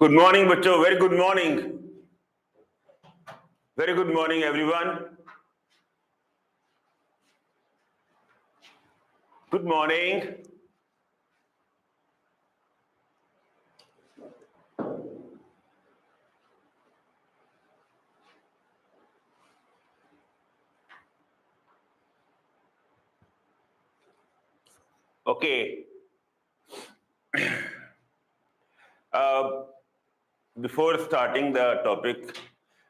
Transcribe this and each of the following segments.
Good morning, bachcho. Very good morning. Very good morning, everyone. Good morning. Okay. Before starting the topic,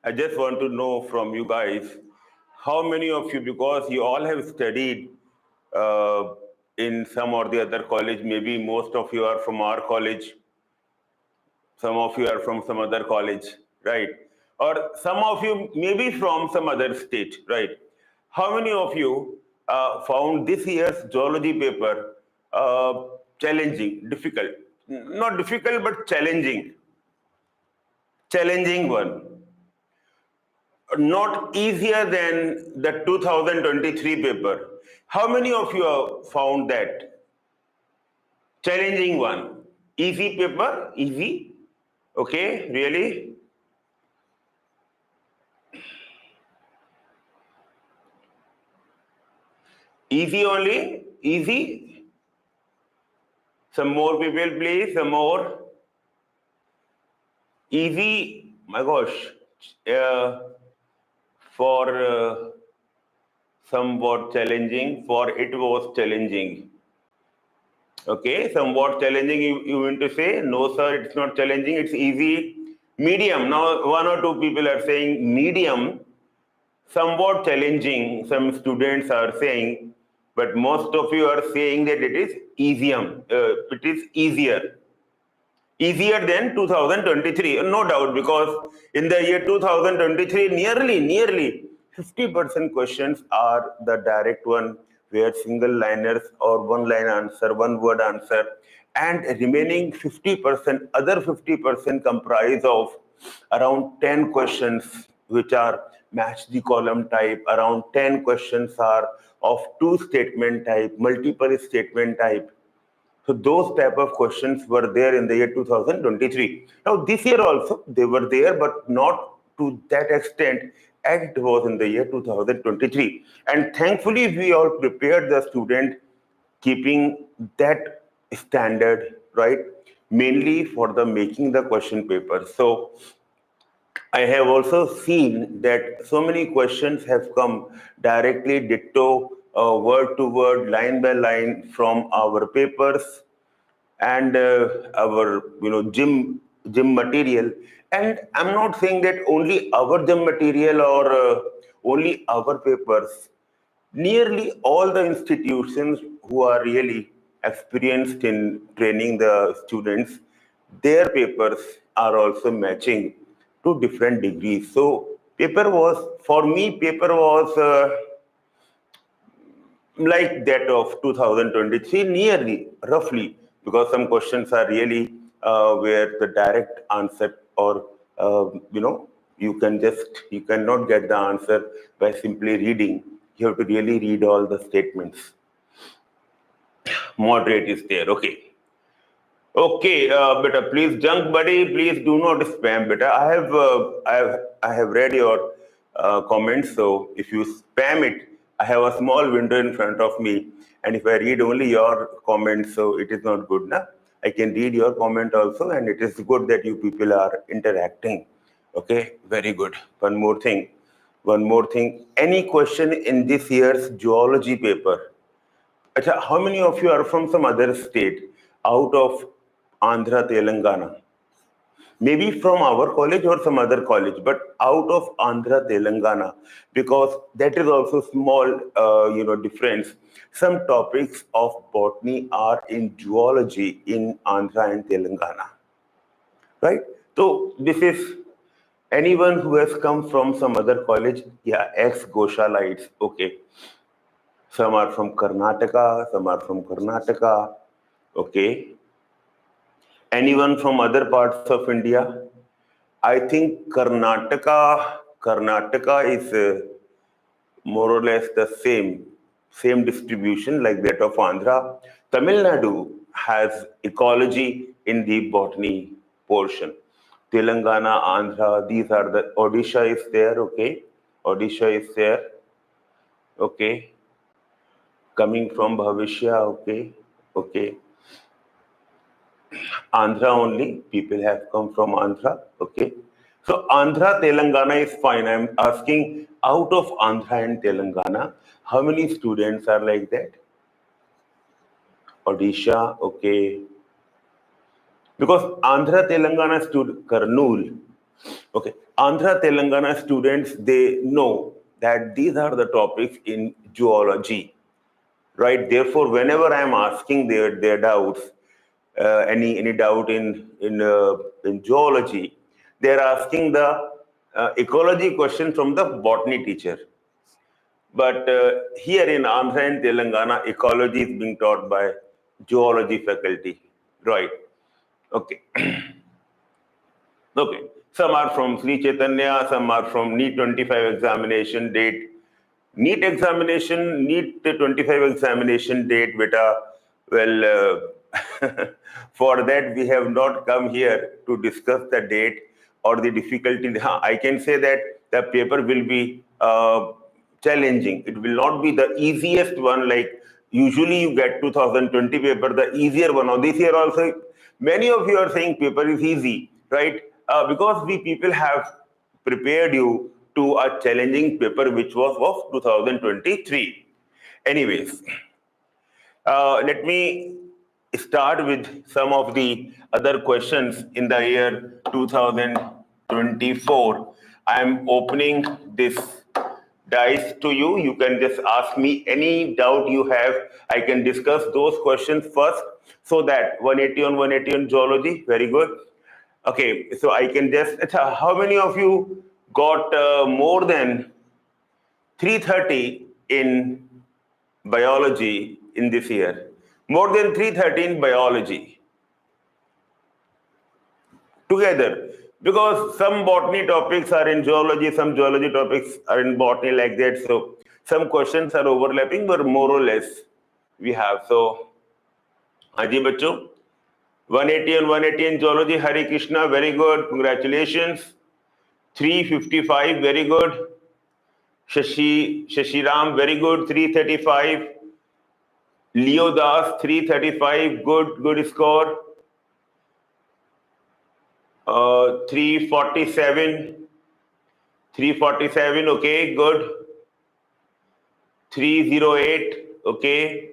I just want to know from you guys, how many of you, because you all have studied in some or the other college, maybe most of you are from our college, some of you are from some other college, right? Or some of you may be from some other state, right? How many of you found this year's geology paper challenging, difficult? Not difficult, but challenging. Challenging one. Not easier than the 2023 paper. How many of you have found that? Challenging one. Easy paper? Easy? Okay, really? Easy only? Easy? Some more people, please. Some more. Easy, my gosh. For somewhat challenging, for it was challenging. Okay, somewhat challenging, you mean to say? No, sir, it's not challenging, it's easy. Medium. Now, one or two people are saying medium, somewhat challenging. Some students are saying, but most of you are saying that it is it is easier than 2023, no doubt, because in the year 2023, nearly 50% questions are the direct one, where single liners or one line answer, one word answer, and remaining 50%, other 50% comprise of around 10 questions which are match the column type, around 10 questions are of two statement type, multiple statement type. So those type of questions were there in the year 2023. Now this year also they were there, but not to that extent as it was in the year 2023. And thankfully we all prepared the student keeping that standard, right? Mainly for the making the question paper. So I have also seen that so many questions have come directly ditto, word to word, line by line from our papers and our gym material. And I'm not saying that only our gym material or only our papers. Nearly all the institutions who are really experienced in training the students, their papers are also matching to different degrees. So for me, paper was like that of 2023, nearly, roughly, because some questions are really where the direct answer or, you cannot get the answer by simply reading. You have to really read all the statements. Moderate is there, okay. Okay, beta, please, junk buddy, please do not spam, beta. I have read your comments, so if you spam it, I have a small window in front of me, and if I read only your comments, so it is not good, na? I can read your comment also, and it is good that you people are interacting. Okay, very good. One more thing. Any question in this year's geology paper? How many of you are from some other state out of Andhra, Telangana? Maybe from our college or some other college, but out of Andhra, Telangana, because that is also small, difference. Some topics of botany are in geology in Andhra and Telangana, right? So this is anyone who has come from some other college, yeah, ex-Gosalites, okay. Some are from Karnataka, okay. Anyone from other parts of India? I think Karnataka is more or less the same distribution like that of Andhra. Tamil Nadu has ecology in the botany portion. Telangana, Andhra, these are the, Odisha is there, okay. Odisha is there, okay. Coming from Bhavishya, okay, okay. Andhra only, people have come from Andhra, okay. So Andhra, Telangana is fine. I'm asking out of Andhra and Telangana, how many students are like that? Odisha, okay. Because Andhra, Telangana Kurnool, okay. Andhra, Telangana students, they know that these are the topics in geology, right? Therefore, whenever I'm asking their doubts, any doubt in geology, they're asking the ecology question from the botany teacher. But here in Andhra and Telangana, ecology is being taught by geology faculty, right? Okay. Okay. Some are from Sri Chaitanya, some are from NEET 25 examination date. NEET examination, NEET 25 examination date, beta. Well, for that we have not come here to discuss the date or the difficulty. I can say that the paper will be challenging. It will not be the easiest one. Like usually you get 2020 paper, the easier one. Or this year also, many of you are saying paper is easy, right? Because we people have prepared you to a challenging paper which was of 2023. Anyways, let me start with some of the other questions in the year 2024. I am opening this dice to you. You can just ask me any doubt you have. I can discuss those questions first so that 180 on 180 on geology. Very good. Okay, so I can just, how many of you got more than 330 in biology in this year? More than 330 in biology together. Because some botany topics are in geology, some geology topics are in botany, like that. So some questions are overlapping, but more or less we have. So, Haji Bacho, 180 on 180 in geology, Hari Krishna, very good, congratulations. 355, very good. Shashiram, very good, 335. Leo Das, 335, good score. 347, okay, good. 308, okay.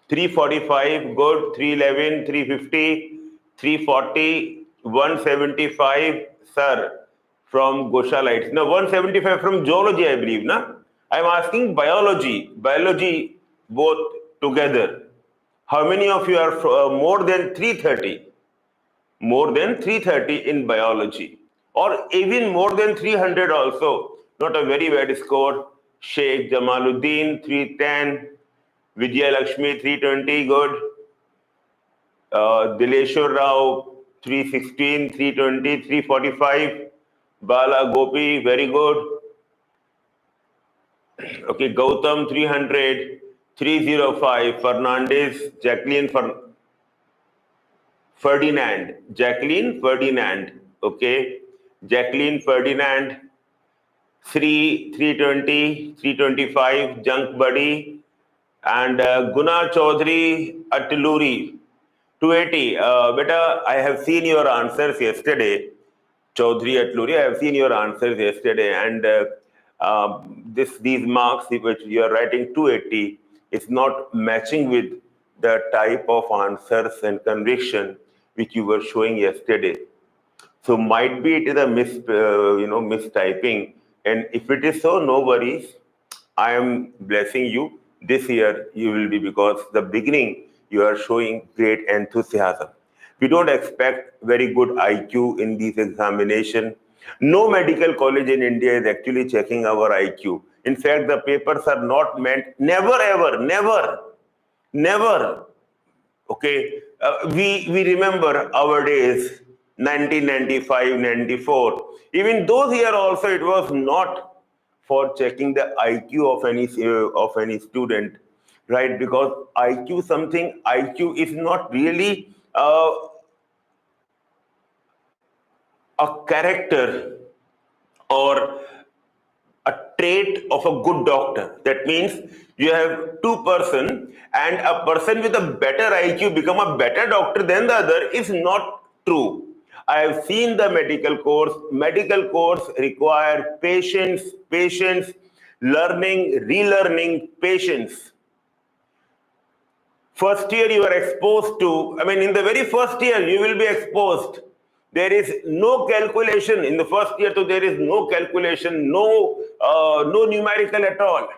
345, good. 311, 350, 340, 175, sir, from Gosalites. No, 175 from geology, I believe, na? I'm asking biology both together. How many of you are more than 330? More than 330 in biology, or even more than 300 also. Not a very bad score. Sheikh Jamaluddin, 310. Vijay Lakshmi, 320, good. Dileshwar Rao, 316, 320, 345. Bala Gopi, very good. Okay, Gautam, 300, 305. Fernandez, Jacqueline Ferdinand, okay. Jacqueline Ferdinand, 320, 325, Junk Buddy, and Guna Chaudhary Atluri, 280. Beta, I have seen your answers yesterday. Chaudhary Atluri, I have seen your answers yesterday, and these marks which you are writing 280 is not matching with the type of answers and conviction which you were showing yesterday. So might be it is a mistyping, and if it is so, no worries. I am blessing you. This year you will be, because the beginning you are showing great enthusiasm. We don't expect very good IQ in these examination. No medical college in India is actually checking our IQ. In fact, the papers are not meant, never ever, never. Okay, we remember our days, 1995, 94. Even those year also, it was not for checking the IQ of any student, right? Because IQ is not really a character or a trait of a good doctor. That means you have two person and a person with a better IQ become a better doctor than the other is not true. I have seen the medical course. Medical course require patience, learning, relearning, patience. First year you are exposed to, in the very first year you will be exposed. There is no calculation in the first year, so there is no calculation, no numerical at all.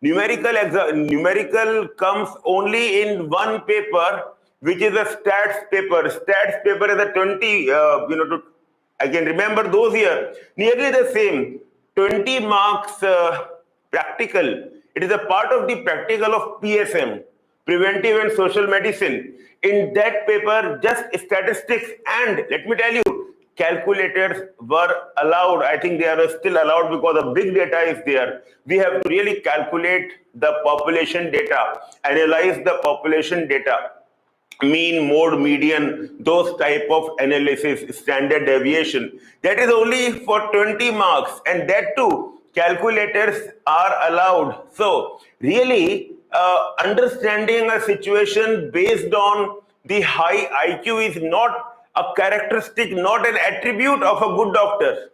Numerical comes only in one paper, which is a stats paper. Stats paper is a 20, I can remember those years, nearly the same. 20 marks practical. It is a part of the practical of PSM, preventive and social medicine. In that paper, just statistics, and let me tell you, calculators were allowed. I think they are still allowed because the big data is there. We have to really calculate the population data, analyze the population data, mean, mode, median, those type of analysis, standard deviation. That is only for 20 marks, and that too, calculators are allowed. So really, understanding a situation based on the high IQ is not a characteristic, not an attribute of a good doctor.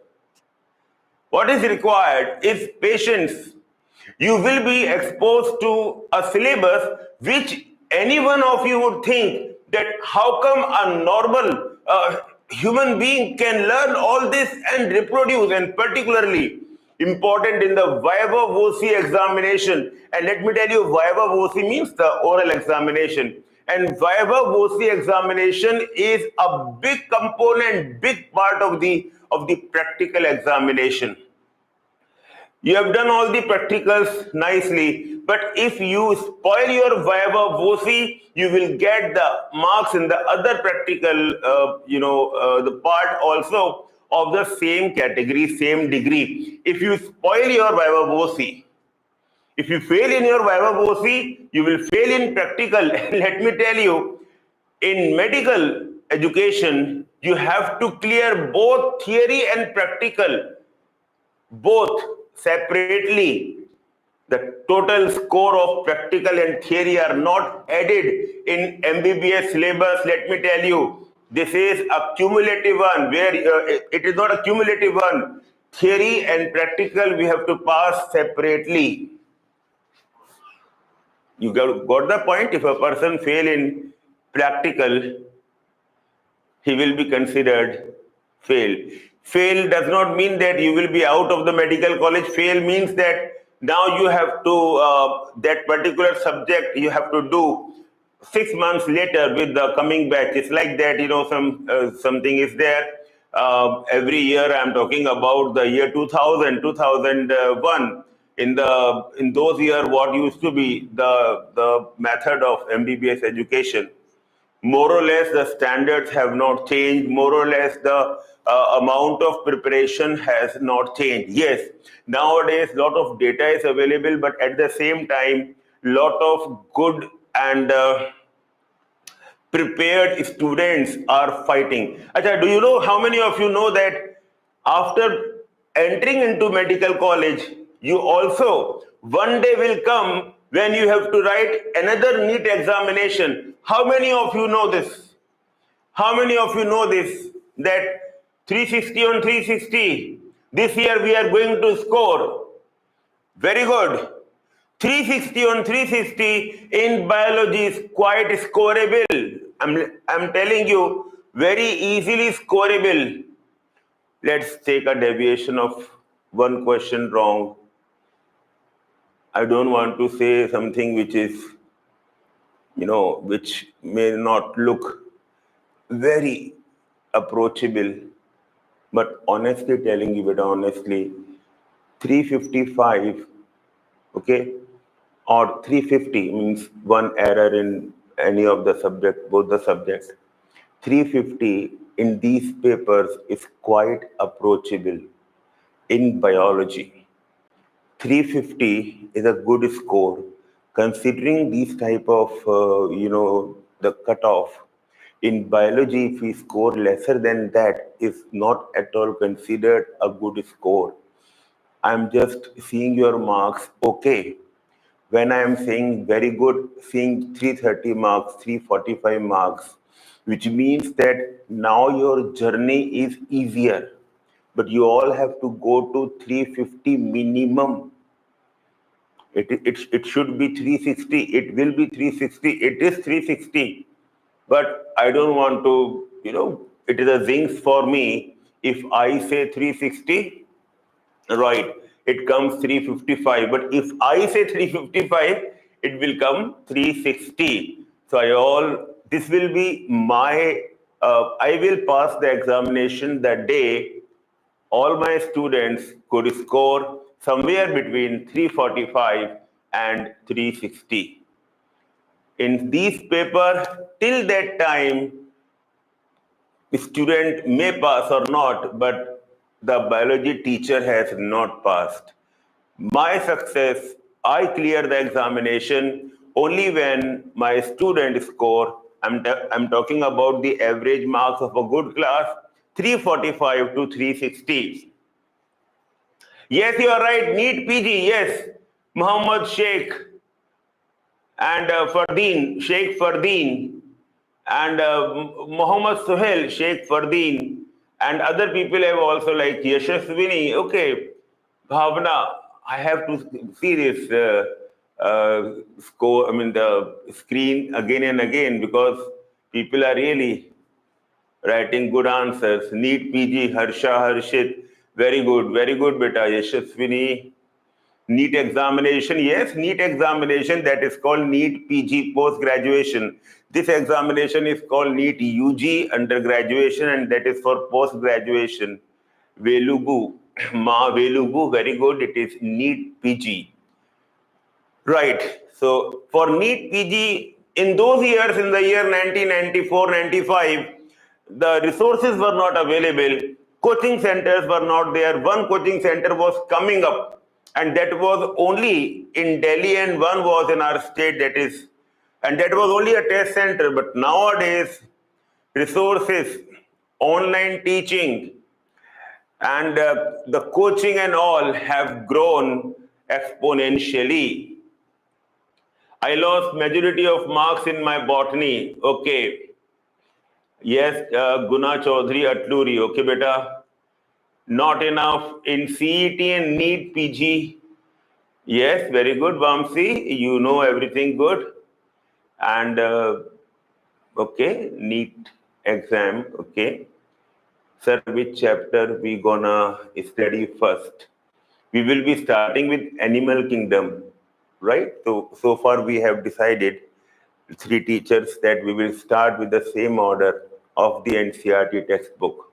What is required is patience. You will be exposed to a syllabus which any one of you would think that how come a normal human being can learn all this and reproduce, and particularly important in the Viva Voce examination. And let me tell you, Viva Voce means the oral examination. And Viva Voce examination is a big component, big part of the practical examination. You have done all the practicals nicely, but if you spoil your Viva Voce, you will get the marks in the other practical, the part also of the same category, same degree. If you spoil your Viva Voce, if you fail in your Viva Voce, you will fail in practical. Let me tell you, in medical education, you have to clear both theory and practical, both separately. The total score of practical and theory are not added in MBBS syllabus. Let me tell you, this is a cumulative one, where it is not a cumulative one. Theory and practical we have to pass separately. You got the point? If a person fail in practical, he will be considered fail. Fail does not mean that you will be out of the medical college. Fail means that now you have to, that particular subject you have to do 6 months later with the coming batch. It's like that, something is there. Every year I'm talking about the year 2000, 2001. In those years, what used to be the method of MBBS education, more or less the standards have not changed. More or less the amount of preparation has not changed. Yes, nowadays lot of data is available, but at the same time, lot of good and prepared students are fighting. Achha, do you know, how many of you know that after entering into medical college, you also one day will come when you have to write another NEET examination? How many of you know this? How many of you know this? That 360 on 360, this year we are going to score. Very good. 360 on 360 in biology is quite scoreable. I'm telling you, very easily scoreable. Let's take a deviation of one question wrong. I don't want to say something which is, which may not look very approachable, but honestly telling you it honestly, 355, okay, or 350 means one error in any of the subject, both the subjects. 350 in these papers is quite approachable in biology. 350 is a good score considering these type of, the cutoff. In biology, if we score lesser than that, is not at all considered a good score. I'm just seeing your marks, okay. When I am saying very good, seeing 330 marks, 345 marks, which means that now your journey is easier. But you all have to go to 350 minimum. It should be 360. It will be 360. It is 360. But I don't want to, it is a zinc for me. If I say 360, right, it comes 355. But if I say 355, it will come 360. So this will be my, I will pass the examination that day. All my students could score somewhere between 345 and 360. In these papers, till that time, the student may pass or not, but the biology teacher has not passed. My success, I clear the examination only when my student score, I'm talking about the average marks of a good class, 345 to 360. Yes, you are right, NEET PG, yes. Muhammad Sheikh and Sheikh Fardeen, and Muhammad Suhail, Sheikh Fardeen, and other people have also like Yashaswini. Okay, Bhavna, I have to see this score, the screen again and again, because people are really writing good answers. NEET PG, Harsha, Harshit, very good, beta. Yashaswini, NEET examination, yes, NEET examination, that is called NEET PG post-graduation. This examination is called NEET UG undergraduation, and that is for post-graduation. Velugu, Ma Velugu, very good, it is NEET PG. Right, so for NEET PG, in those years, in the year 1994, 95, the resources were not available, coaching centers were not there. One coaching center was coming up, and that was only in Delhi, and one was in our state, and that was only a test center. But nowadays, resources, online teaching, and the coaching and all have grown exponentially. I lost majority of marks in my botany. Okay. Yes, Guna Chaudhary Atluri. Okay, beta. Not enough in CET and NEET PG. Yes, very good, Vamsi. You know everything good. And okay, NEET exam. Okay. Sir, which chapter we gonna study first? We will be starting with Animal Kingdom, right? So far we have decided, three teachers, that we will start with the same order of the NCERT textbook.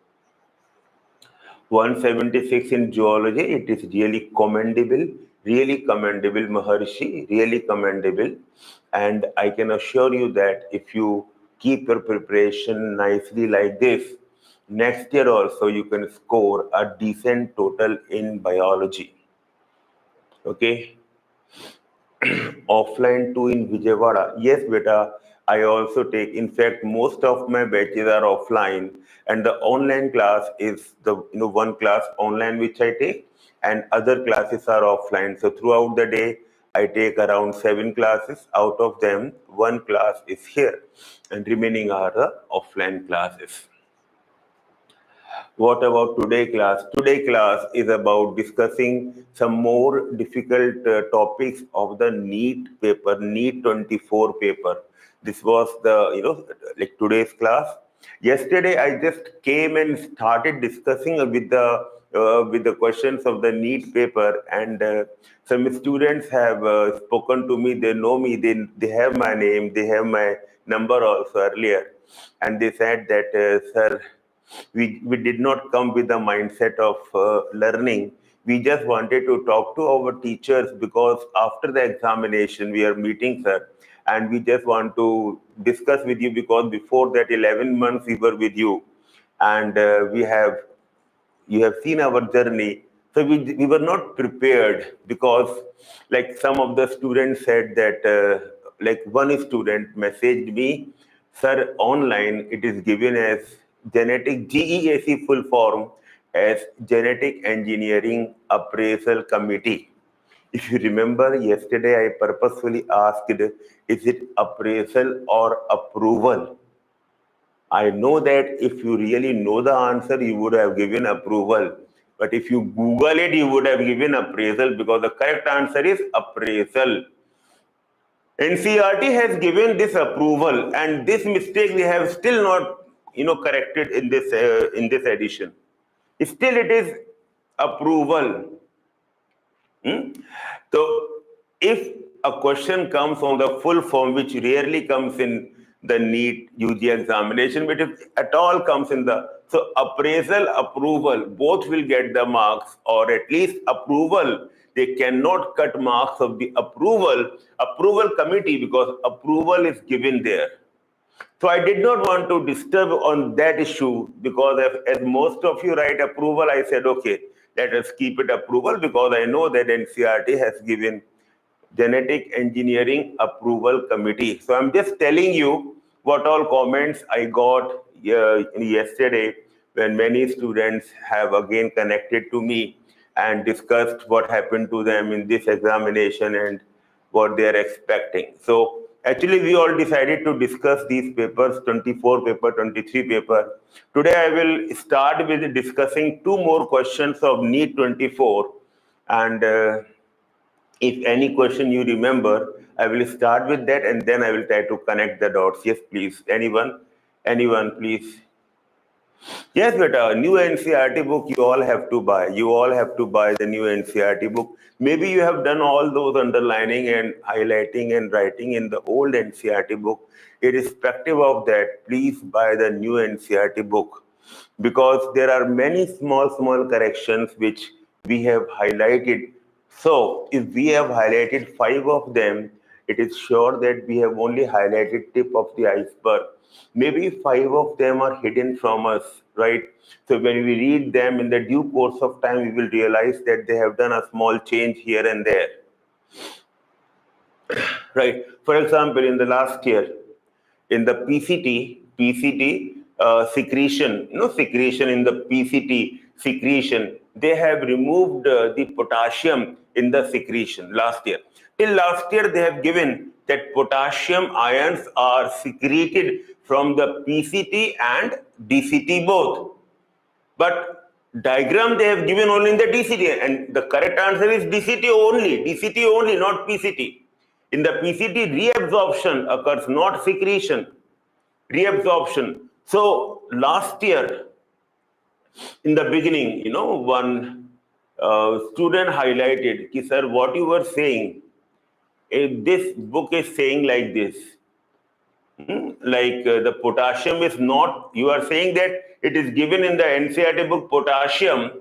176 in Geology, it is really commendable, Maharshi, really commendable. And I can assure you that if you keep your preparation nicely like this, next year also you can score a decent total in biology. Okay. Offline too in Vijayawada. Yes, beta, I also take. In fact, most of my batches are offline, and the online class is the one class online which I take, and other classes are offline. So throughout the day, I take around 7 classes. Out of them, 1 class is here, and remaining are the offline classes. What about today class? Today class is about discussing some more difficult topics of the NEET paper, NEET 24 paper. This was the, like today's class. Yesterday, I just came and started discussing with the questions of the NEET paper, and some students have spoken to me. They know me. They have my name. They have my number also earlier, and they said that, sir, we did not come with the mindset of learning. We just wanted to talk to our teachers, because after the examination we are meeting, sir, and we just want to discuss with you, because before that 11 months we were with you, and you have seen our journey. So we were not prepared, because like some of the students said that, like one student messaged me Sir, online it is given as genetic GEAC full form as Genetic Engineering Appraisal Committee. If you remember yesterday, I purposefully asked, is it appraisal or approval? I know that if you really know the answer, you would have given approval. But if you Google it, you would have given appraisal because the correct answer is appraisal. NCERT has given this approval, and this mistake we have still not, corrected in this edition. Still, it is approval. So, if a question comes on the full form, which rarely comes in the NEET UG examination, but if at all comes in the, so appraisal, approval, both will get the marks, or at least approval. They cannot cut marks of the approval committee because approval is given there. So I did not want to disturb on that issue because as most of you write approval, I said, okay, let us keep it approval because I know that NCERT has given Genetic Engineering Approval Committee. So I'm just telling you what all comments I got yesterday when many students have again connected to me and discussed what happened to them in this examination and what they are expecting. So actually, we all decided to discuss these papers, 24 paper, 23 paper. Today, I will start with discussing two more questions of NEET 24. And if any question you remember, I will start with that and then I will try to connect the dots. Yes, please. Anyone, please. Yes, but new NCERT book you all have to buy. You all have to buy the new NCERT book. Maybe you have done all those underlining and highlighting and writing in the old NCERT book. Irrespective of that, please buy the new NCERT book because there are many small corrections which we have highlighted. So if we have highlighted 5 of them, it is sure that we have only highlighted tip of the iceberg. Maybe 5 of them are hidden from us, right? So when we read them in the due course of time, we will realize that they have done a small change here and there, right? For example, in the last year, in the PCT secretion, secretion in the PCT secretion, they have removed the potassium in the secretion last year. Till last year, they have given that potassium ions are secreted from the PCT and DCT both. But diagram they have given only in the DCT, and the correct answer is DCT only, not PCT. In the PCT, reabsorption occurs, not secretion. Reabsorption. So last year, in the beginning, one student highlighted, ki, sir, what you were saying, this book is saying like this. Like the potassium is not, you are saying that it is given in the NCERT book potassium,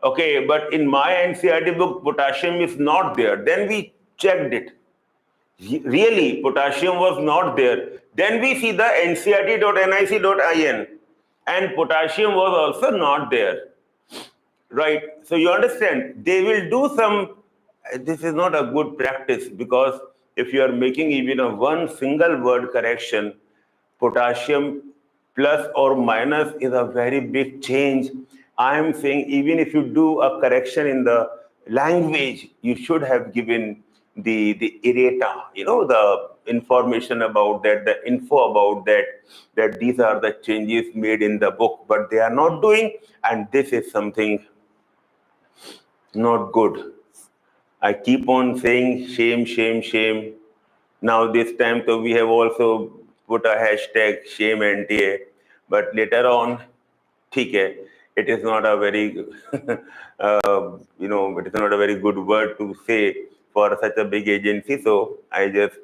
okay, but in my NCERT book potassium is not there. Then we checked it. Really, potassium was not there. Then we see the ncert.nic.in and potassium was also not there, right? So you understand, they will do some, this is not a good practice because if you are making even a one single word correction, potassium plus or minus is a very big change. I am saying even if you do a correction in the language, you should have given the errata, the information about that, the info about that these are the changes made in the book, but they are not doing, and this is something not good. I keep on saying shame. Now this time, so we have also put a hashtag shame NTA, but later on, it is not a very, it is not a very good word to say for such a big agency. So I just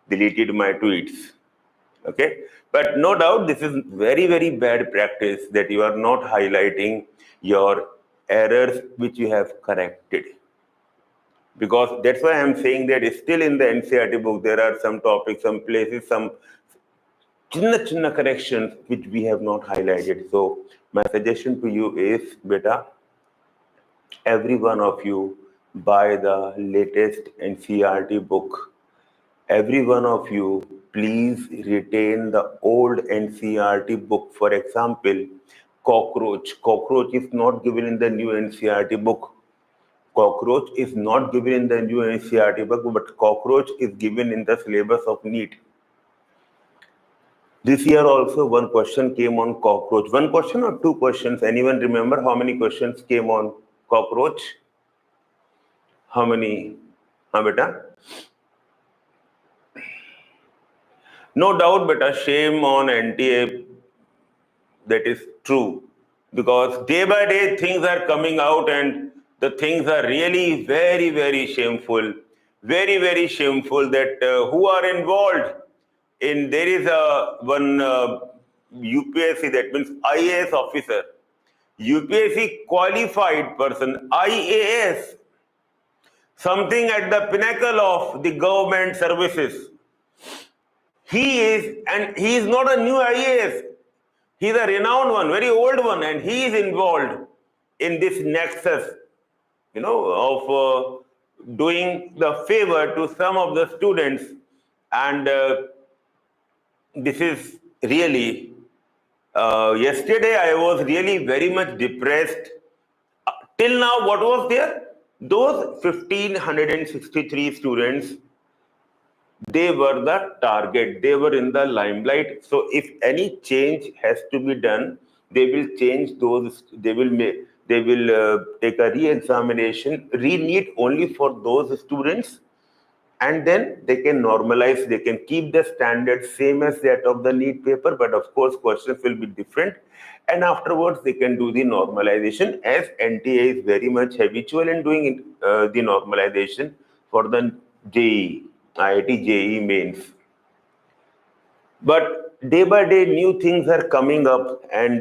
deleted my tweets. Okay, but no doubt this is very bad practice that you are not highlighting your errors which you have corrected. Because that's why I'm saying that still in the NCERT book, there are some topics, some places, some chinna corrections which we have not highlighted. So my suggestion to you is, beta, every one of you buy the latest NCERT book. Every one of you, please retain the old NCERT book. For example, cockroach. Cockroach is not given in the new NCERT book. Cockroach is not given in the new NCERT book, but cockroach is given in the syllabus of NEET. This year also one question came on cockroach. One question or two questions? Anyone remember how many questions came on cockroach? How many? Beta? No doubt, beta, shame on NTA. That is true. Because day by day things are coming out and the things are really very, very shameful. Very, very shameful that who are involved in, there is one UPSC, that means IAS officer. UPSC qualified person, IAS, something at the pinnacle of the government services. He is, and he is not a new IAS. He is a renowned one, very old one, and he is involved in this nexus, of doing the favor to some of the students. And this is really, yesterday I was really very much depressed. Till now, what was there? Those 1,563 students, they were the target. They were in the limelight. So if any change has to be done, they will change those. They will take a re-examination, re-NEET only for those students, and then they can normalize. They can keep the standard same as that of the NEET paper, but of course questions will be different. And afterwards they can do the normalization, as NTA is very much habitual in doing the normalization for the JEE. IIT JEE mains. But day by day, new things are coming up and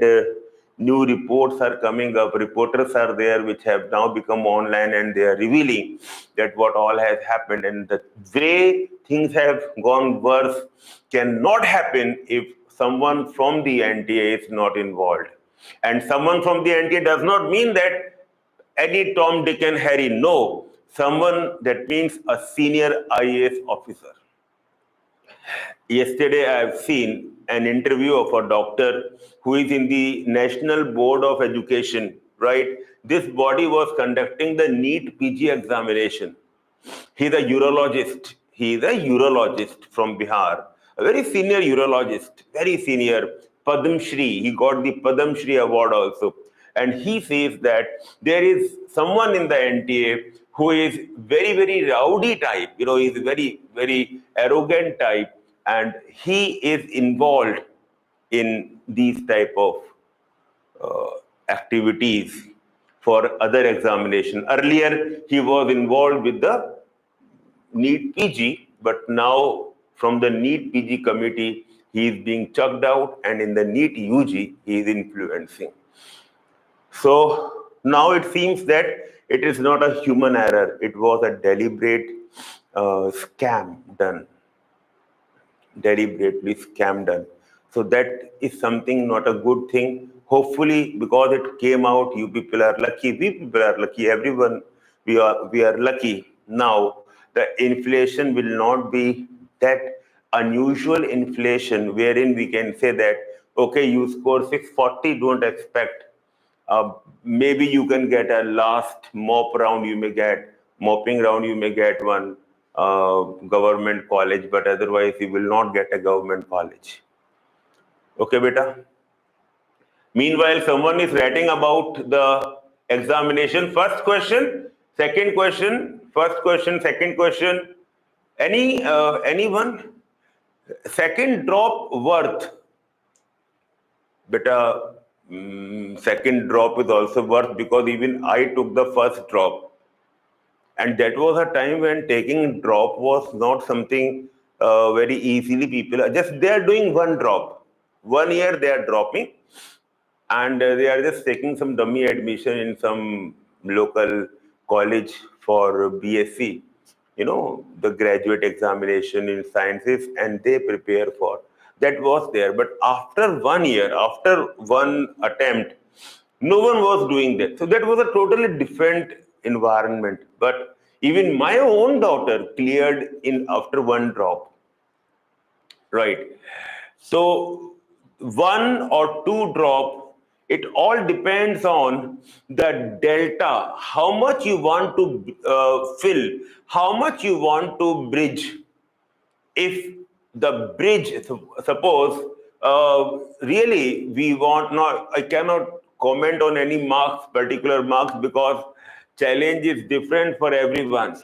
new reports are coming up. Reporters are there which have now become online and they are revealing that what all has happened. And the way things have gone worse cannot happen if someone from the NTA is not involved. And someone from the NTA does not mean that any Tom, Dick and Harry. No, someone that means a senior IAS officer. Yesterday, I have seen an interview of a doctor who is in the National Board of Education, right? This body was conducting the NEET PG examination. He's a urologist. He is a urologist from Bihar, a very senior urologist, very senior, Padam Shri. He got the Padam Shri award also. And he says that there is someone in the NTA who is very, very rowdy type, he's very, very arrogant type, and he is involved in these type of activities for other examination. Earlier, he was involved with the NEET PG, but now from the NEET PG committee, he is being chucked out, and in the NEET UG, he is influencing. So now it seems that it is not a human error. It was a deliberate scam done. Deliberately scam done. So that is something not a good thing. Hopefully, because it came out, you people are lucky. We people are lucky. Everyone, we are lucky. Now the inflation will not be that unusual inflation wherein we can say that, okay, you score 640, don't expect. Maybe you can get a last mopping round, you may get one government college, but otherwise you will not get a government college. Okay, beta? Meanwhile, someone is writing about the examination. First question, second question, first question, second question. Anyone? Second drop worth. Beta, second drop is also worth, because even I took the first drop. And that was a time when taking drop was not something very easily people are just, they are doing one drop. 1 year they are dropping, and they are just taking some dummy admission in some local college for BSc, the graduate examination in sciences, and they prepare for. That was there. But after 1 year, after one attempt, no one was doing that. So that was a totally different environment. But Even my own daughter cleared in after one drop, right? So one or two drop, it all depends on the delta, how much you want to fill, how much you want to bridge. If the bridge, suppose really we want, not, I cannot comment on any marks, particular marks, because challenge is different for everyone,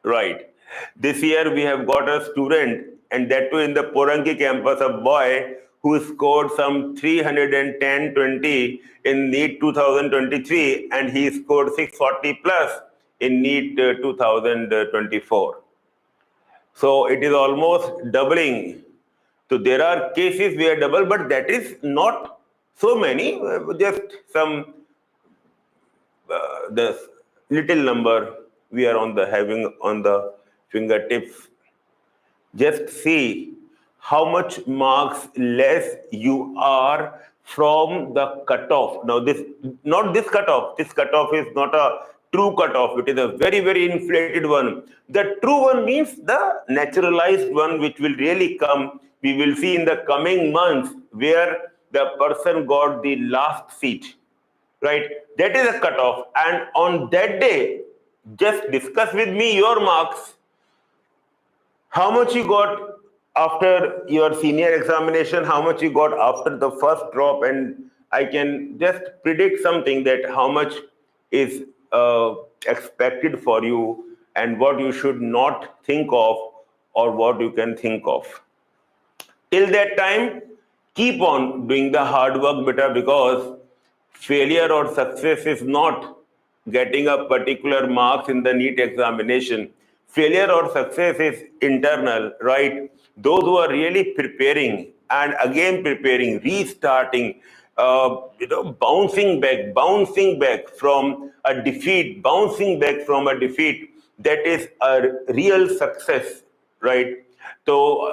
right? This year we have got a student, and that too in the Poranki campus, a boy who scored some 310-20 in NEET 2023, and he scored 640 plus in NEET 2024. So it is almost doubling. So there are cases where double, but that is not so many, just some the little number we are on the having on the fingertips. Just see how much marks less you are from the cutoff. Now this, not this cutoff. This cutoff is not a true cutoff. It is a very, very inflated one. The true one means the naturalized one, which will really come. We will see in the coming months where the person got the last seat, right? That is a cutoff. And on that day, just discuss with me your marks, how much you got after your senior examination, how much you got after the first drop, and I can just predict something, that how much is expected for you and what you should not think of or what you can think of. Till that time, keep on doing the hard work, beta, because failure or success is not getting a particular marks in the NEET examination. Failure or success is internal, right? Those who are really preparing and again preparing, restarting, bouncing back from a defeat, that is a real success, right? So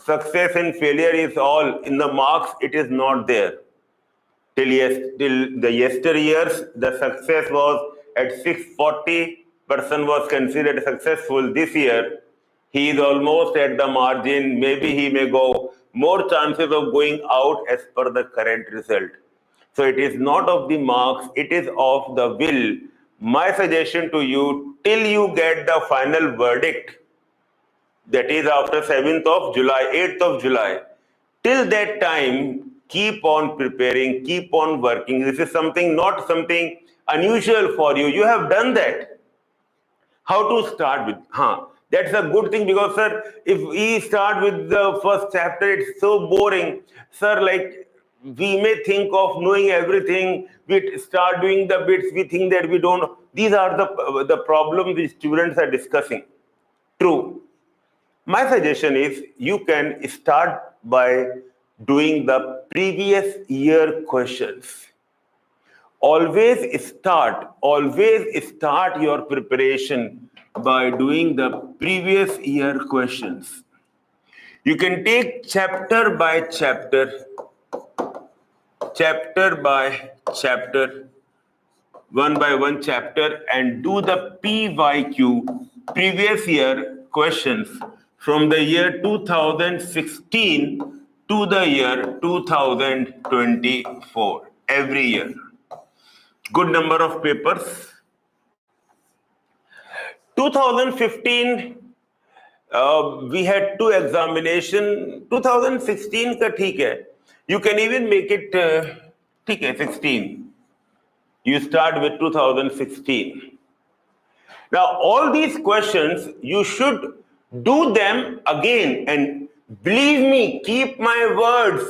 success and failure is all in the marks. It is not there. Till the yesteryears, the success was at 640. Person was considered successful. This year, he is almost at the margin. Maybe he may go more chances of going out as per the current result. So it is not of the marks, it is of the will. My suggestion to you, till you get the final verdict, that is after 7th of July, 8th of July, till that time, keep on preparing, keep on working. This is something, not something unusual for you. You have done that. How to start with? That's a good thing, because, sir, if we start with the first chapter, it's so boring. Sir, like, we may think of knowing everything. We start doing the bits, we think that we don't. These are the problems the students are discussing. True. My suggestion is you can start by doing the previous year questions. Always start your preparation by doing the previous year questions. You can take chapter by chapter, one by one chapter, and do the PYQ, previous year questions, from the year 2016 to the year 2024, every year. Good number of papers. 2015, we had two examination. 2016 ka theek hai. You can even make it 16. You start with 2016. Now, all these questions, you should do them again. And believe me, keep my words.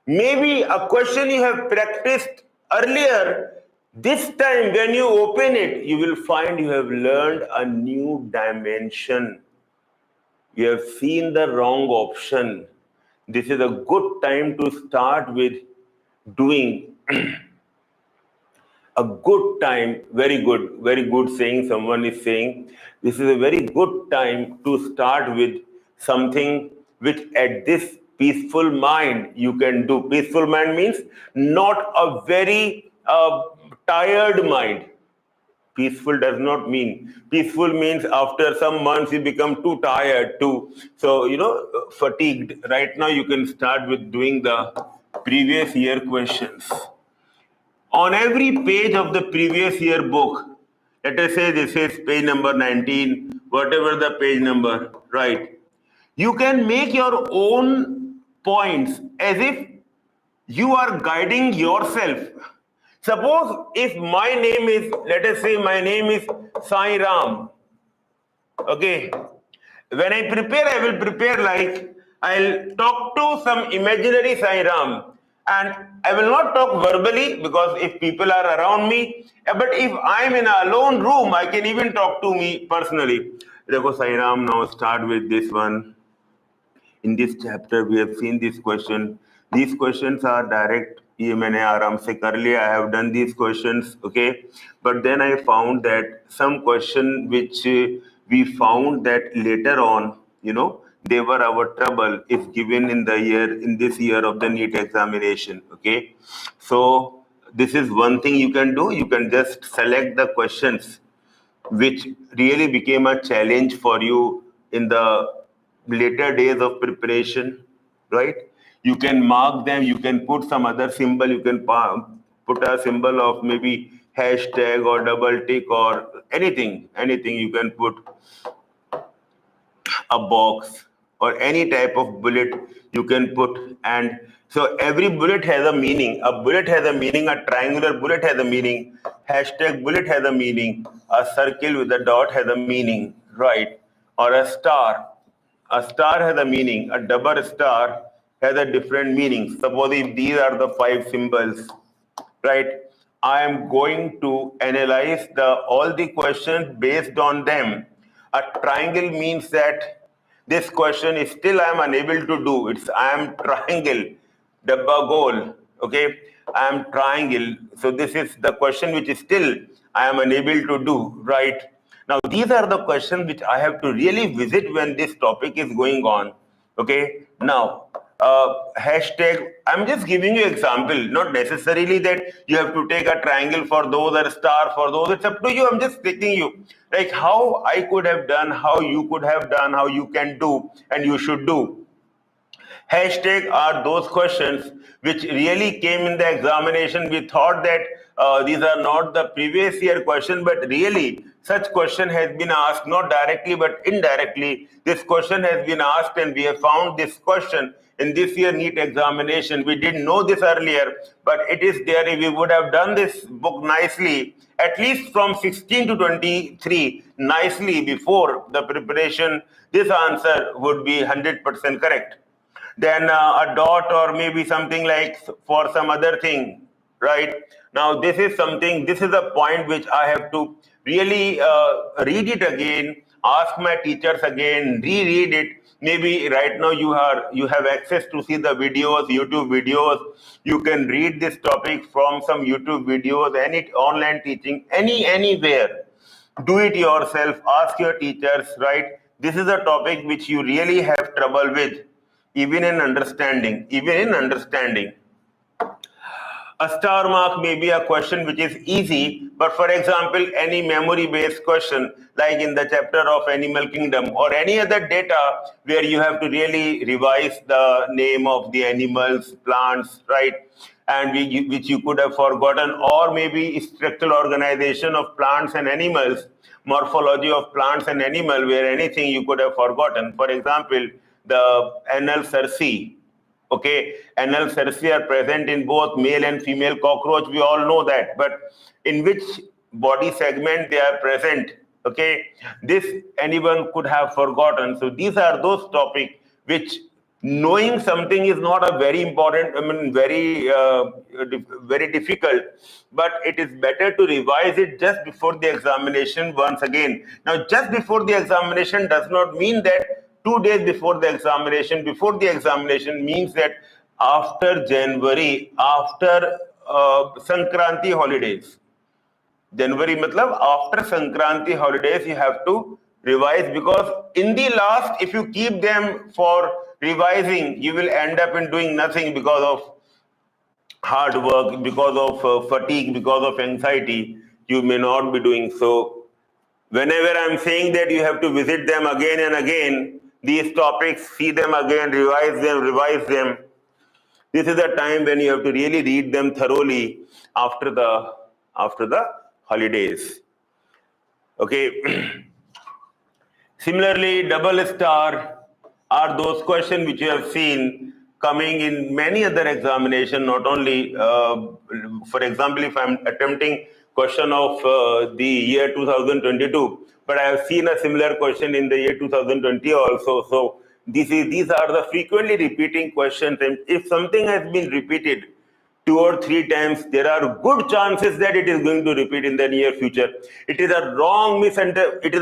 Maybe a question you have practiced earlier, this time when you open it, you will find you have learned a new dimension. You have seen the wrong option. This is a good time to start with doing. A good time, very good saying, someone is saying, this is a very good time to start with something which at this peaceful mind you can do. Peaceful mind means not a very tired mind. Peaceful does not mean. Peaceful means after some months you become too tired, fatigued. Right now you can start with doing the previous year questions. On every page of the previous year book, let us say this is page number 19, whatever the page number, right? You can make your own points as if you are guiding yourself. Suppose if my name is, let us say my name is Sai Ram. Okay. When I prepare, I will prepare like I'll talk to some imaginary Sai Ram. And I will not talk verbally because if people are around me, but if I'm in a lone room, I can even talk to me personally. Dekho Sai Ram, now start with this one. In this chapter, we have seen this question. These questions are direct. I have done these questions, okay? But then I found that some question which we found that later on, they were our trouble if given in this year of the NEET examination, okay? So this is one thing you can do. You can just select the questions which really became a challenge for you in the later days of preparation, right? You can mark them, you can put some other symbol, you can put a symbol of maybe hashtag or double tick or anything you can put a box or any type of bullet you can put. And so every bullet has a meaning. A bullet has a meaning, a triangular bullet has a meaning, hashtag bullet has a meaning, a circle with a dot has a meaning, right? Or a star has a meaning, a double star has a different meaning. Suppose if these are the 5 symbols, right? I am going to analyze all the questions based on them. A triangle means that this question is still I am unable to do. It's I am triangle, dabba goal. Okay, I am triangle. So this is the question which is still I am unable to do. Right now, these are the questions which I have to really visit when this topic is going on. Okay, now hashtag, I'm just giving you example, not necessarily that you have to take a triangle for those or a star for those. It's up to you. I'm just taking you like how I could have done, how you could have done, how you can do and you should do. Hashtag are those questions which really came in the examination. We thought that these are not the previous year question, but really such question has been asked, not directly but indirectly. This question has been asked and we have found this question in this year NEET examination. We didn't know this earlier, but it is there. If we would have done this book nicely, at least from 16 to 23, nicely before the preparation, this answer would be 100% correct. Then a dot or maybe something like for some other thing, right? Now this is a point which I have to really read it again, ask my teachers again, reread it. Maybe right now you have access to see the videos, YouTube videos. You can read this topic from some YouTube videos, any online teaching, anywhere. Do it yourself, ask your teachers, right? This is a topic which you really have trouble with, even in understanding. A star mark may be a question which is easy, but for example, any memory-based question, like in the chapter of Animal Kingdom or any other data where you have to really revise the name of the animals, plants, right? And which you could have forgotten, or maybe structural organization of plants and animals, morphology of plants and animal, where anything you could have forgotten. For example, the anal cerci. Okay, anal cerci are present in both male and female cockroach. We all know that, but in which body segment they are present? Okay, this anyone could have forgotten. So these are those topics which knowing something is not a very important, very difficult, but it is better to revise it just before the examination once again. Now, just before the examination does not mean that 2 days before the examination. Before the examination means that after January, after Sankranti holidays. January matlab after Sankranti holidays you have to revise, because in the last, if you keep them for revising, you will end up in doing nothing because of hard work, because of fatigue, because of anxiety. you may not be doing so. Whenever I'm saying that you have to visit them again and again, these topics, see them again, revise them. This is the time when you have to really read them thoroughly after the holidays. Okay. Similarly, double star are those questions which you have seen coming in many other examinations, not only, for example, if I'm attempting question of the year 2022, but I have seen a similar question in the year 2020 also. So these are the frequently repeating questions, and if something has been repeated 2 or 3 times, there are good chances that it is going to repeat in the near future. It is a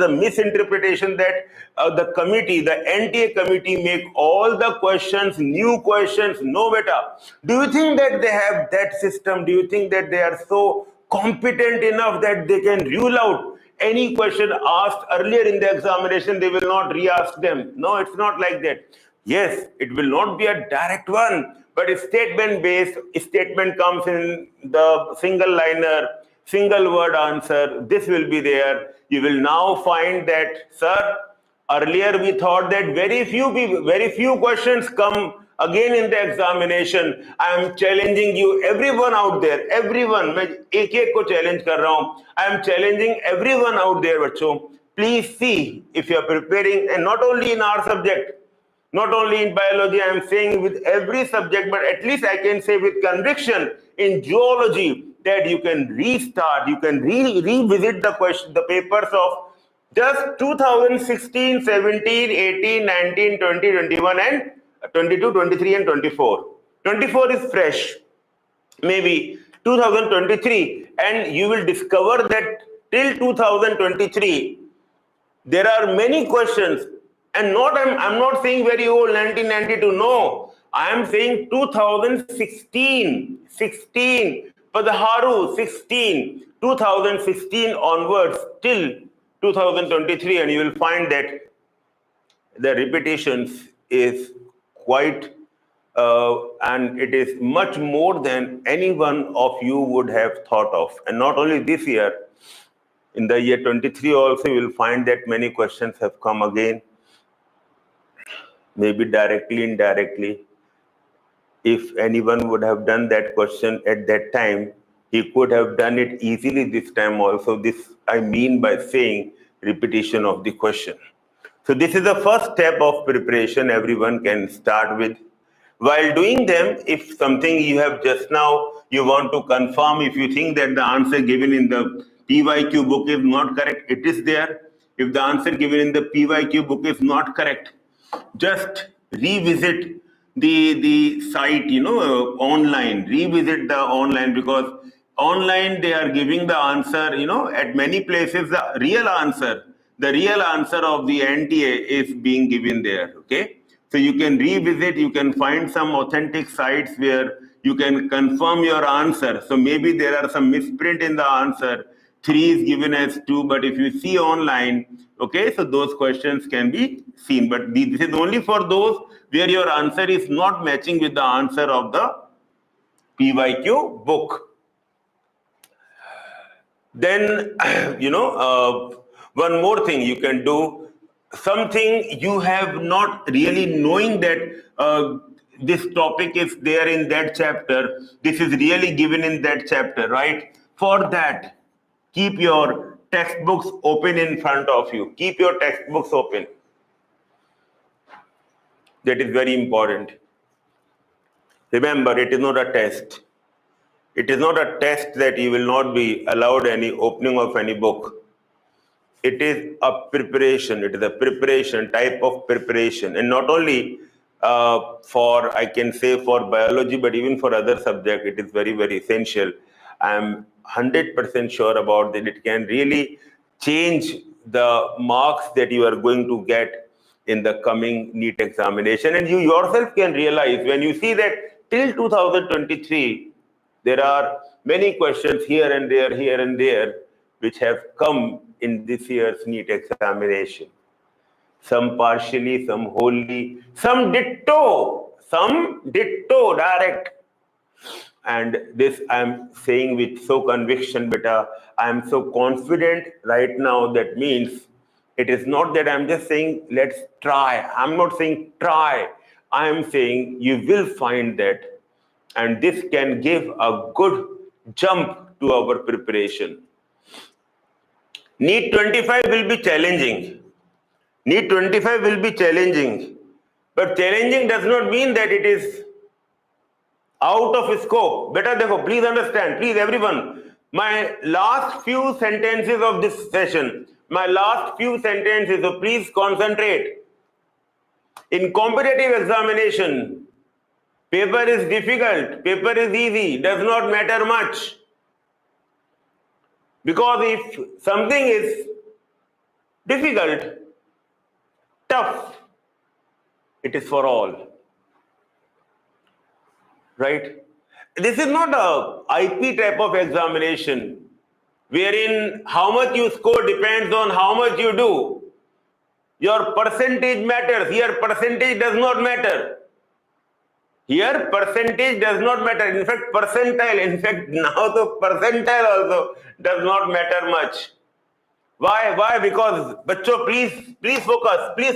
misinterpretation that the committee, the NTA committee, make all the questions, new questions, no beta. Do you think that they have that system? Do you think that they are so competent enough that they can rule out any question asked earlier in the examination, they will not re-ask them? No, it's not like that. Yes, it will not be a direct one, but a statement-based statement comes in the single liner, single word answer. This will be there. You will now find that, sir, earlier we thought that very few questions come again in the examination. I am challenging you, everyone out there, everyone. मैं एक को challenge कर रहा हूँ. I am challenging everyone out there, बच्चों. Please see if you are preparing, and not only in our subject. Not only in biology, I am saying with every subject, but at least I can say with conviction in geology that you can restart, you can revisit the papers of just 2016, 17, 18, 19, 20, 21, and 22, 23, and 24. 24 is fresh. Maybe 2023, and you will discover that till 2023, there are many questions. And I'm not saying very old, 1992, no. I am saying 2016, 16, for the Haru, 16, 2016 onwards till 2023, and you will find that the repetitions is quite, and it is much more than any one of you would have thought of. And not only this year, in the year 23 also, you will find that many questions have come again. Maybe directly, indirectly. If anyone would have done that question at that time, he could have done it easily this time also. This I mean by saying repetition of the question. So this is the first step of preparation everyone can start with. While doing them, if something you have just now, you want to confirm, if you think that the answer given in the PYQ book is not correct, it is there. If the answer given in the PYQ book is not correct, just revisit the site, online, revisit the online, because online they are giving the answer, at many places the real answer of the NTA is being given there, okay? So you can revisit, you can find some authentic sites where you can confirm your answer. So maybe there are some misprint in the answer, 3 is given as 2, but if you see online, okay, so those questions can be seen. But this is only for those where your answer is not matching with the answer of the PYQ book. Then, one more thing you can do, something you have not really knowing that this topic is there in that chapter, this is really given in that chapter, right? For that, keep your textbooks open in front of you. Keep your textbooks open. That is very important. Remember, it is not a test. It is not a test that you will not be allowed any opening of any book. It is a preparation. It is a preparation, type of preparation. And not only for, I can say for biology, but even for other subjects, it is very, very essential. I am 100% sure about that. It can really change the marks that you are going to get in the coming NEET examination. And you yourself can realize when you see that till 2023, there are many questions here and there, which have come in this year's NEET examination. Some partially, some wholly, some ditto direct. and this I am saying with so conviction, beta. I am so confident right now. That means it is not that I'm just saying let's try. I'm not saying try. I am saying you will find that, and this can give a good jump to our preparation. NEET 25 will be challenging. NEET 25 will be challenging. But challenging does not mean that it is out of scope. Beta dekho, please understand, please everyone. My last few sentences of this session, so please concentrate. In competitive examination, paper is difficult, paper is easy, does not matter much. Because if something is difficult, tough, it is for all. Right? This is not a IP type of examination wherein how much you score depends on how much you do. Your percentage matters. Here, percentage does not matter. Here, percentage does not matter. In fact, percentile. In fact, now the percentile also does not matter much. Why? Why? Because, bachcho, please focus. Please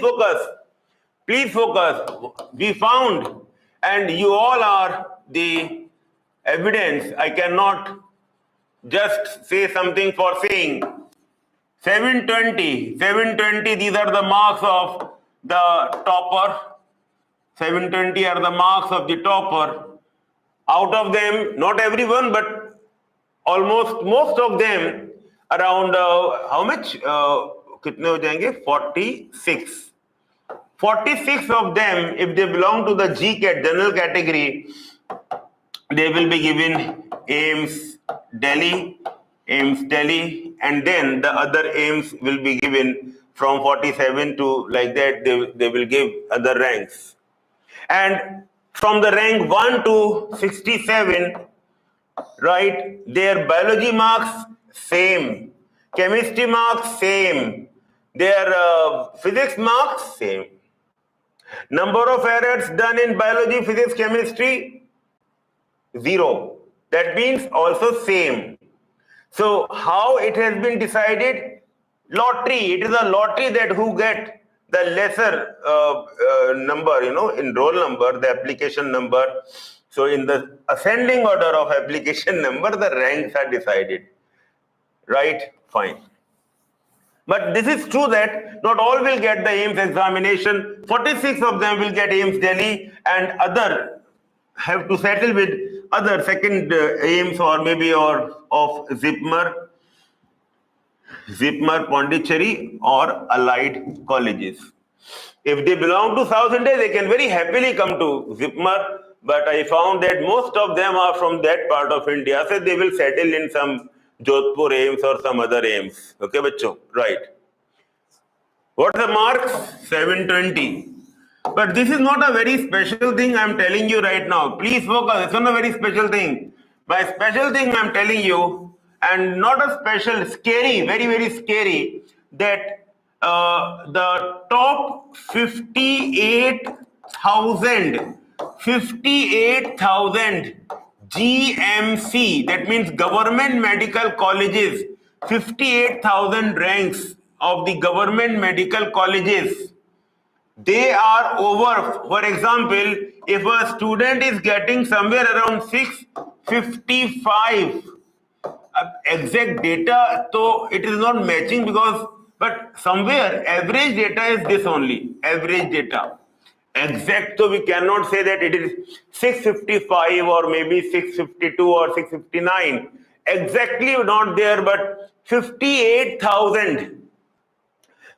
focus. We found, and you all are the evidence. I cannot just say something for saying. 720, these are the marks of the topper. 720 are the marks of the topper. Out of them, not everyone, but almost most of them, around how much? कितने हो जाएंगे? 46. 46 of them, if they belong to the GCAT general category, they will be given AIMS Delhi, and then the other AIMS will be given from 47 to like that. They will give other ranks. And from the rank 1 to 67, right, their biology marks same, chemistry marks same, their physics marks same. Number of errors done in biology, physics, chemistry, 0. That means also same. So how it has been decided? Lottery. It is a lottery that who get the lesser number, in roll number, the application number. So in the ascending order of application number, the ranks are decided. Right? Fine. But this is true that not all will get the AIMS examination. 46 of them will get AIMS Delhi, and other have to settle with other second AIMS or maybe of Zipmer, Pondicherry or allied colleges. If they belong to South India, they can very happily come to Zipmer, but I found that most of them are from that part of India, so they will settle in some Jodhpur AIMS or some other AIMS. Okay, bachcho? Right. What's the marks? 720. But this is not a very special thing I'm telling you right now. Please focus. It's not a very special thing. My special thing I'm telling you, and not a special, scary, very, very scary, that the top 58,000 GMC, that means government medical colleges, 58,000 ranks of the government medical colleges, they are over. For example, if a student is getting somewhere around 655, exact data, so it is not matching because, but somewhere average data is this only, average data. Exact, so we cannot say that it is 655 or maybe 652 or 659. Exactly not there, but 58,000.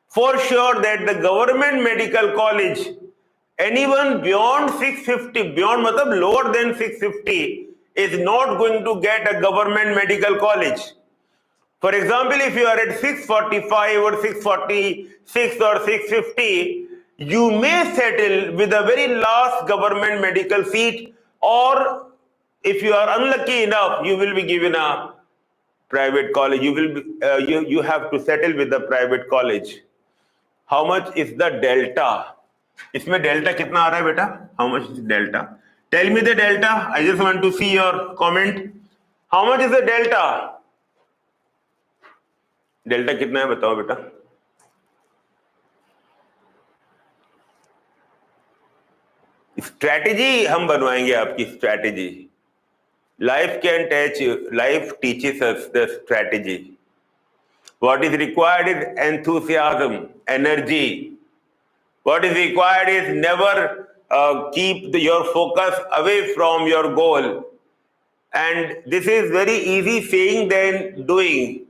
For sure that the government medical college, anyone beyond 650, beyond matlab lower than 650, is not going to get a government medical college. For example, if you are at 645 or 646 or 650, you may settle with a very last government medical seat, or if you are unlucky enough, you will be given a private college. You will be, you have to settle with the private college. How much is the delta? इसमें delta कितना आ रहा है बेटा? How much is delta? Tell me the delta. I just want to see your comment. How much is the delta? Delta कितना है बताओ बेटा. Strategy हम बनवाएंगे आपकी strategy. Life can teach you. Life teaches us the strategy. What is required is enthusiasm, energy. What is required is never keep your focus away from your goal. And this is very easy saying than doing.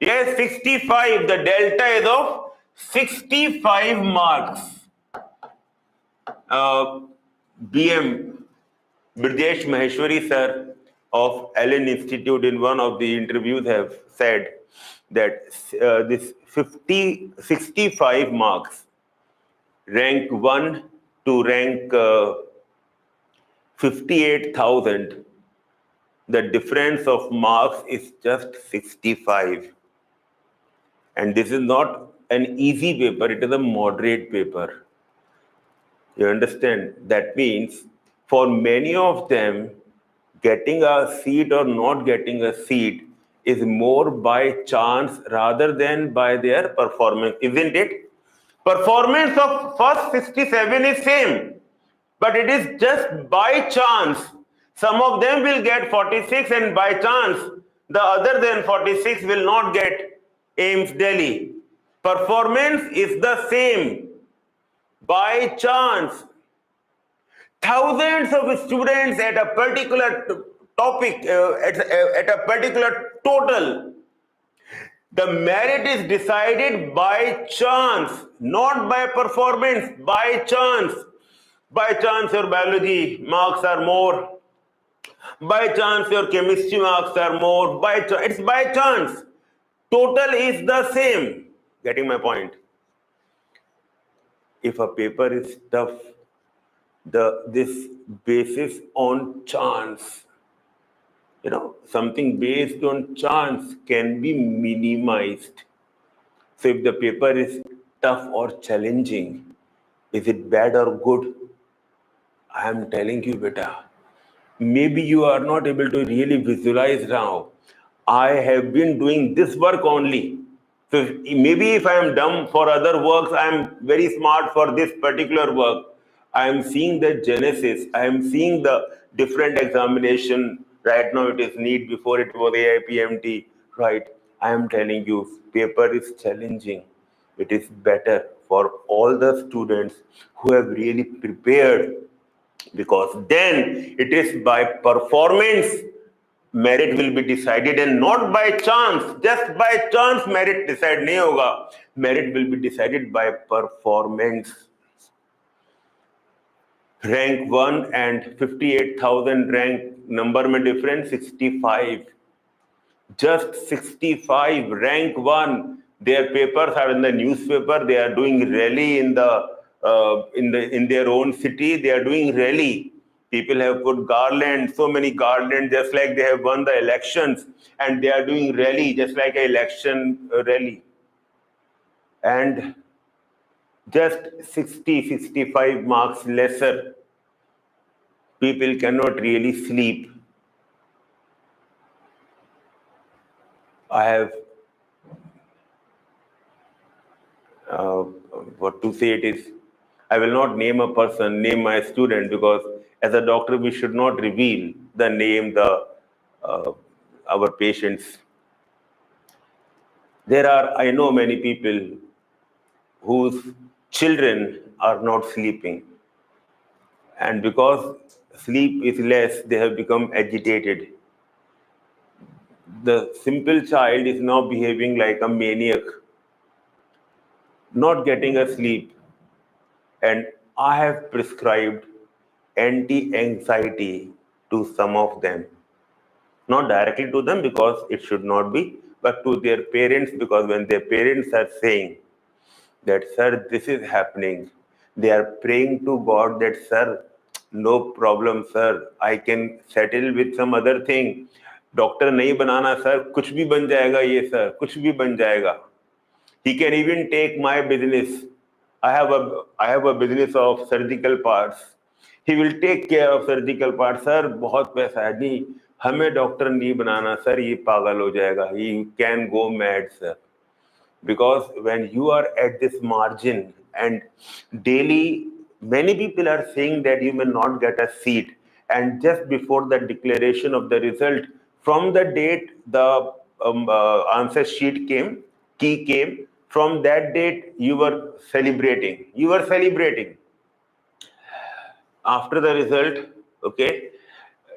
Yes, 65. The delta is of 65 marks. BM Brijesh Maheshwari sir of Allen Institute in one of the interviews have said that this 65 marks, rank 1 to rank 58,000, the difference of marks is just 65. And this is not an easy paper, it is a moderate paper. You understand? That means for many of them, getting a seat or not getting a seat is more by chance rather than by their performance, isn't it? Performance of first 67 is same, but it is just by chance. Some of them will get 46 and by chance, the other than 46 will not get AIMS Delhi. Performance is the same. By chance, thousands of students at a particular topic, at a particular total, the merit is decided by chance, not by performance, by chance. By chance your biology marks are more. By chance your chemistry marks are more. It's by chance. Total is the same. Getting my point? If a paper is tough, this basis on chance, something based on chance can be minimized. So if the paper is tough or challenging, is it bad or good? I am telling you, beta, maybe you are not able to really visualize now. I have been doing this work only. So maybe if I am dumb for other works, I am very smart for this particular work. I am seeing the genesis. I am seeing the different examination. Right now it is NEET, before it was AIPMT. Right. I am telling you, paper is challenging. It is better for all the students who have really prepared, because then it is by performance merit will be decided and not by chance. Just by chance merit decide nahi hoga. Merit will be decided by performance. Rank 1 and 58,000 rank number mein difference 65. Just 65. Rank 1. Their papers are in the newspaper. They are doing rally in their own city. They are doing rally. People have put garland, so many garlands, just like they have won the elections, and they are doing rally, just like an election rally. And just 65 marks lesser, people cannot really sleep. I have, what to say it is, I will not name a person, name my student, because as a doctor, we should not reveal the name, our patients. I know many people whose children are not sleeping. And because sleep is less, they have become agitated. The simple child is now behaving like a maniac, not getting a sleep. And I have prescribed anti-anxiety to some of them. Not directly to them, because it should not be, but to their parents, because when their parents are saying that, sir, this is happening, they are praying to God that, sir, no problem, sir, I can settle with some other thing. Doctor nahi banana, sir, kuch bhi ban jayega ye, sir, kuch bhi ban jayega. He can even take my business. I have a business of surgical parts. He will take care of surgical part. Sir बहुत पैसा है, नहीं हमें doctor नहीं बनाना sir, ये पागल हो जाएगा, he can go mad sir. Because when you are at this margin and daily many people are saying that you may not get a seat, and just before the declaration of the result, from the date the answer sheet came, key came, from that date you were celebrating. After the result, okay,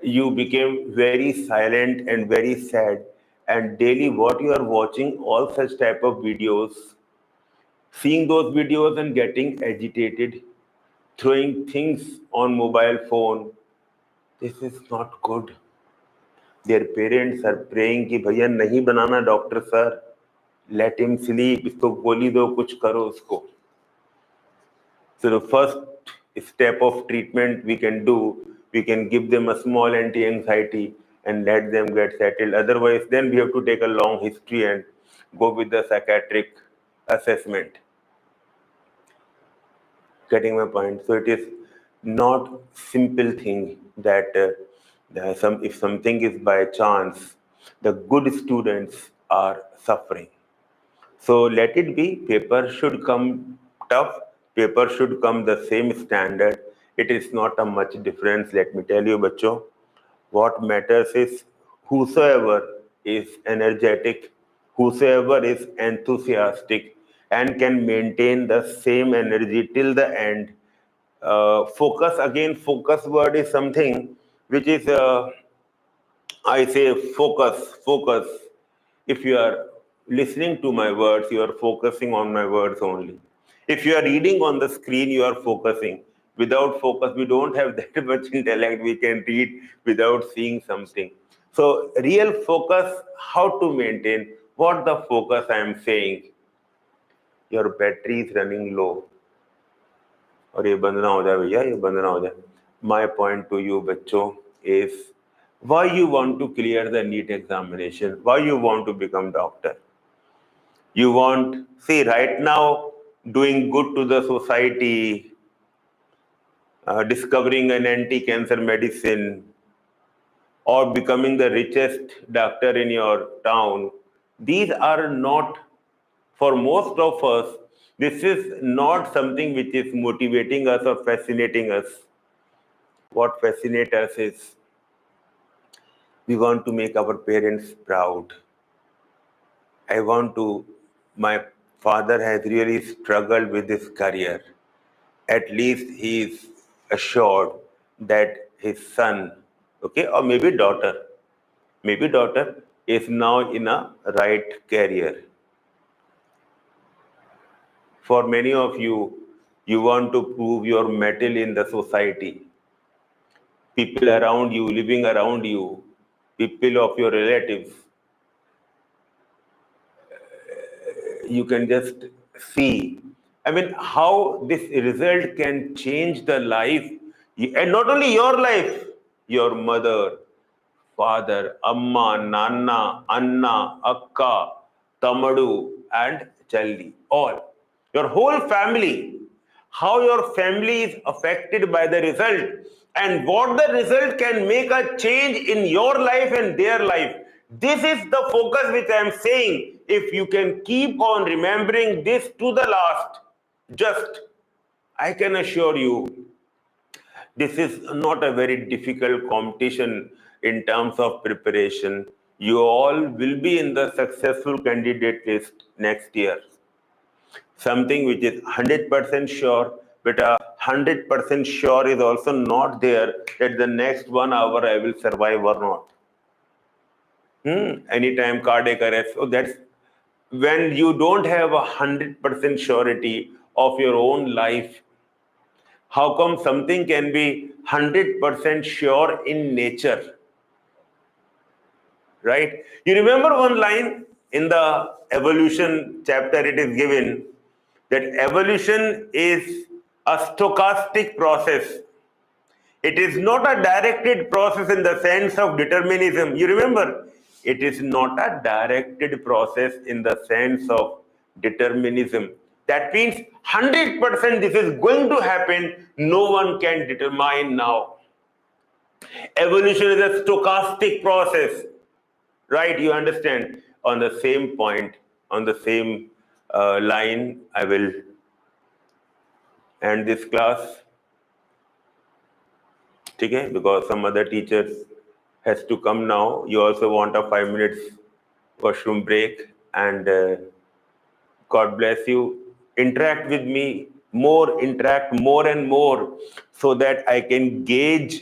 you became very silent and very sad, and daily what you are watching, all such type of videos, seeing those videos and getting agitated, throwing things on mobile phone, this is not good. Their parents are praying कि भैया नहीं बनाना doctor sir, let him sleep, इसको गोली दो, कुछ करो उसको. So the first step of treatment we can do, we can give them a small anti-anxiety and let them get settled. Otherwise, then we have to take a long history and go with the psychiatric assessment. Getting my point? So it is not simple thing that if something is by chance, the good students are suffering. So let it be. Paper should come tough. Paper should come the same standard. It is not a much difference. Let me tell you, bachcho, what matters is whosoever is energetic, whosoever is enthusiastic, and can maintain the same energy till the end. Focus, again, focus word is something which is, I say focus. If you are listening to my words, you are focusing on my words only. If you are reading on the screen, you are focusing. Without focus, we don't have that much intellect. We can read without seeing something. So real focus, how to maintain, what the focus I am saying. Your battery is running low. और ये बंद ना हो जाए भैया, ये बंद ना हो जाए. My point to you बच्चों is, why you want to clear the NEET examination? Why you want to become doctor? You want, see, right now, doing good to the society, discovering an anti-cancer medicine, or becoming the richest doctor in your town. These are not, for most of us, this is not something which is motivating us or fascinating us. What fascinates us is, we want to make our parents proud. My father has really struggled with his career. At least he is assured that his son, okay, or maybe daughter is now in a right career. For many of you, you want to prove your mettle in the society. People around you, living around you, people of your relatives, you can just see, I mean, how this result can change the life, and not only your life, your mother, father, amma, nana, anna, akka, tamadu, and challi, all. Your whole family, how your family is affected by the result, and what the result can make a change in your life and their life. This is the focus which I am saying. If you can keep on remembering this to the last, just, I can assure you, this is not a very difficult competition in terms of preparation. You all will be in the successful candidate list next year. Something which is 100% sure, but 100% sure is also not there that the next 1 hour I will survive or not. Anytime cardiac arrest. So that's when you don't have 100% surety of your own life. How come something can be 100% sure in nature? Right? You remember one line in the evolution chapter, it is given that evolution is a stochastic process. It is not a directed process in the sense of determinism. You remember, it is not a directed process in the sense of determinism. That means 100% this is going to happen. No one can determine now. Evolution is a stochastic process, right? You understand? On the same point, on the same line, I will end this class. Okay? Because some other teacher has to come now. You also want a 5 minutes washroom break, and God bless you. Interact with me more, interact more and more, so that I can gauge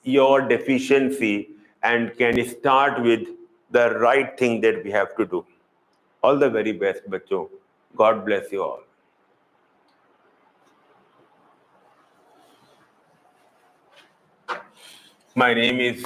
your deficiency and can start with the right thing that we have to do. All the very best, bachcho. God bless you all. My name is